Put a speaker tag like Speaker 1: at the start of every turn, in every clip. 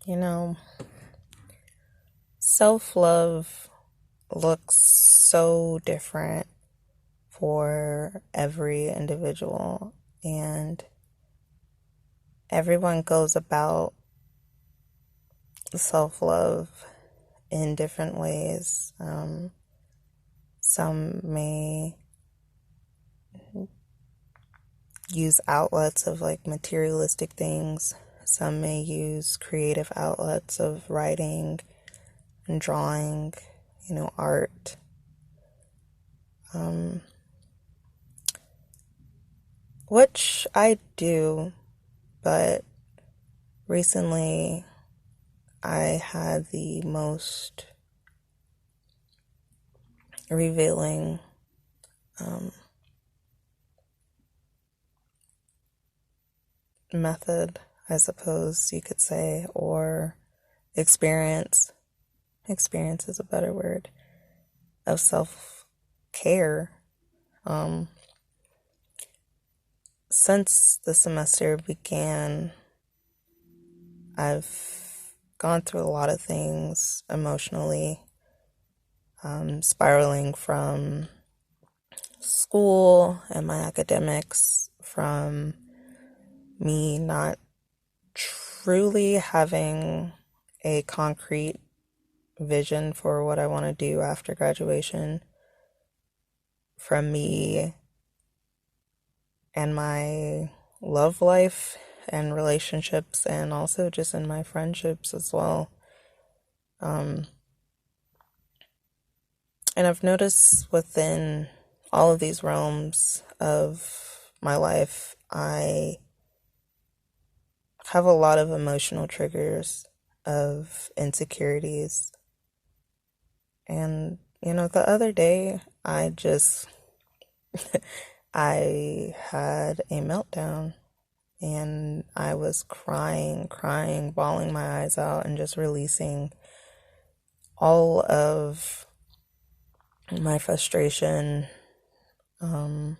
Speaker 1: You know, self love looks so different for every individual, and everyone goes about self love in different ways. Some may use outlets of like materialistic things, some may use creative outlets of writing and drawing, art. Um, which I do, but recently I had the most revealing um, method, I suppose you could say, or experience. Experience is a better word of self care. Um, since the semester began, I've gone through a lot of things emotionally, spiraling from school and my academics, from me not truly having a concrete vision for what I want to do after graduation, from me and my love life and relationships, and also just in my friendships as well. Um, and I've noticed within all of these realms of my life, I have a lot of emotional triggers of insecurities. And, the other day, I had a meltdown and I was crying, bawling my eyes out, and just releasing all of my frustration, um,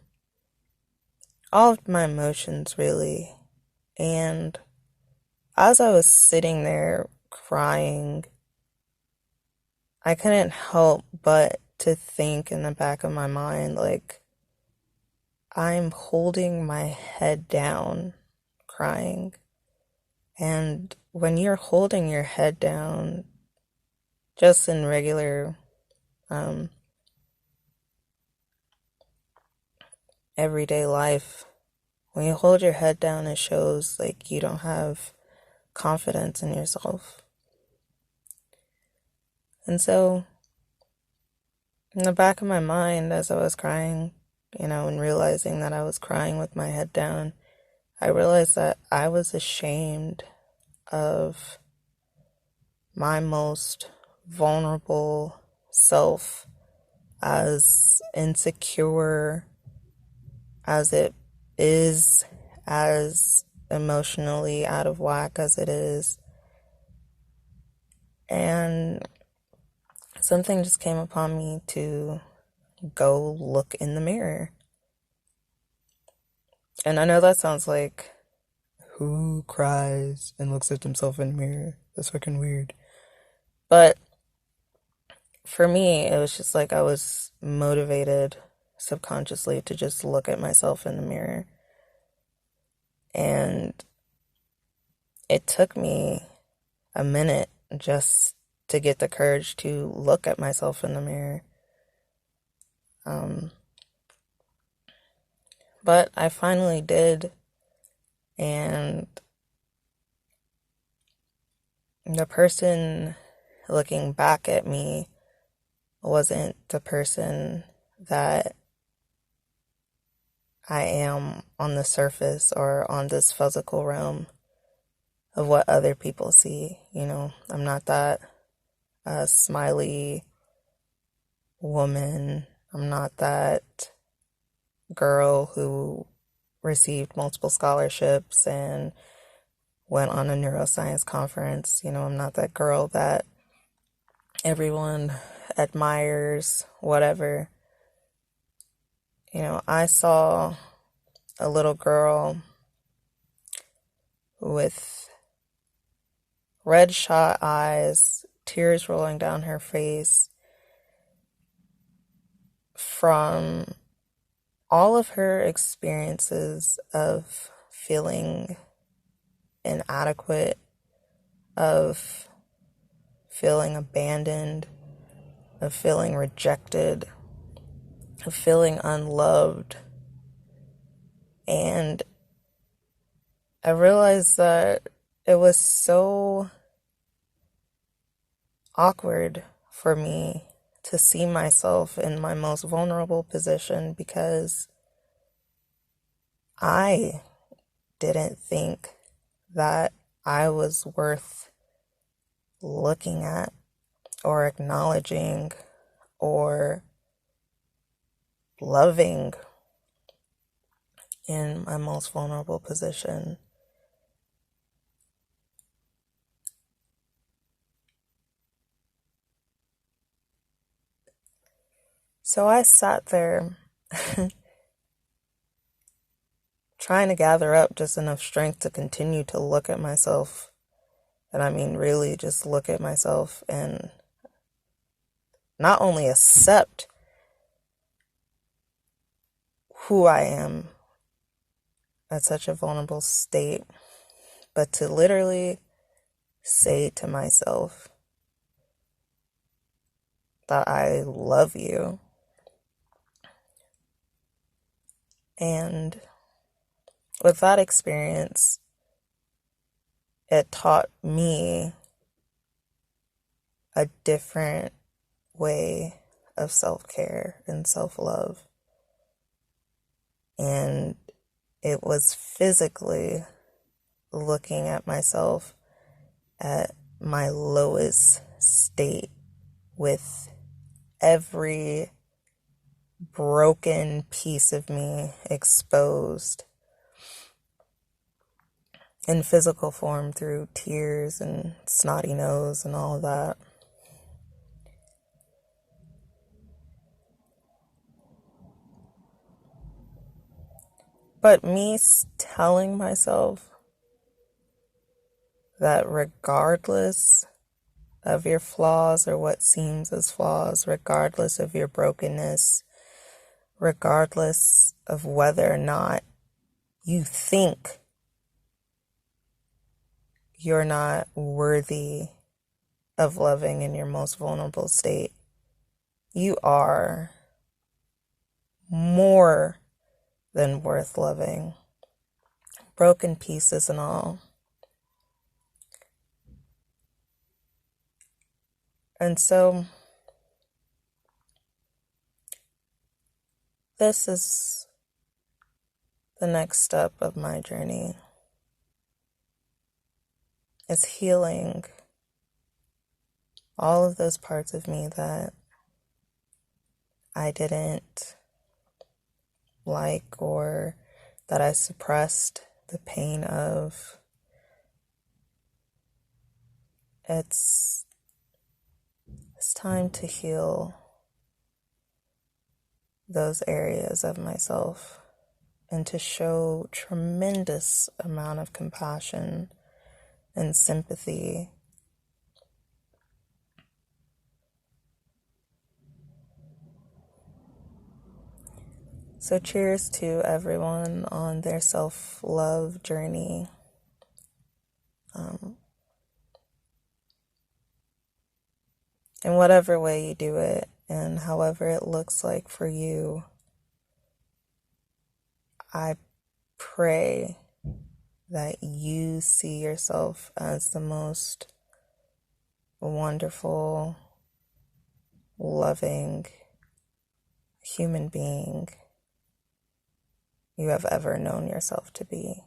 Speaker 1: all of my emotions, really. And as I was sitting there crying, I couldn't help but to think in the back of my mind, like, I'm holding my head down, crying. And when you're holding your head down, just in regular, um, everyday life, when you hold your head down, it shows like you don't have confidence in yourself. And so, in the back of my mind, as I was crying, and realizing that I was crying with my head down, I realized that I was ashamed of my most vulnerable self, as insecure as it is, as emotionally out of whack as it is. And something just came upon me to go look in the mirror. And I know that sounds like, who cries and looks at themselves in the mirror? That's fucking weird. But for me, it was just like I was motivated subconsciously to just look at myself in the mirror. And it took me a minute just to get the courage to look at myself in the mirror. Um, but I finally did, and the person looking back at me wasn't the person that I am on the surface or on this physical realm of what other people see. I'm not that smiley woman. I'm not that girl who received multiple scholarships and went on a neuroscience conference. I'm not that girl that everyone admires, whatever. I saw a little girl with red shot eyes, tears rolling down her face from all of her experiences of feeling inadequate, of feeling abandoned, of feeling rejected, of feeling unloved. And I realized that it was so awkward for me to see myself in my most vulnerable position because I didn't think that I was worth looking at or acknowledging or loving in my most vulnerable position. So I sat there trying to gather up just enough strength to continue to look at myself. And I mean, really just look at myself and not only accept who I am at such a vulnerable state, but to literally say to myself that I love you. And with that experience, it taught me a different way of self-care and self-love. And it was physically looking at myself at my lowest state with every broken piece of me exposed in physical form through tears and snotty nose and all of that. But me telling myself that regardless of your flaws or what seems as flaws, regardless of your brokenness, regardless of whether or not you think you're not worthy of loving in your most vulnerable state, you are more than worth loving, broken pieces and all. And so this is the next step of my journey, is healing all of those parts of me that I didn't like or that I suppressed the pain of. It's time to heal those areas of myself and to show tremendous amount of compassion and sympathy. So cheers to everyone on their self-love journey. In whatever way you do it and however it looks like for you, I pray that you see yourself as the most wonderful, loving human being you have ever known yourself to be.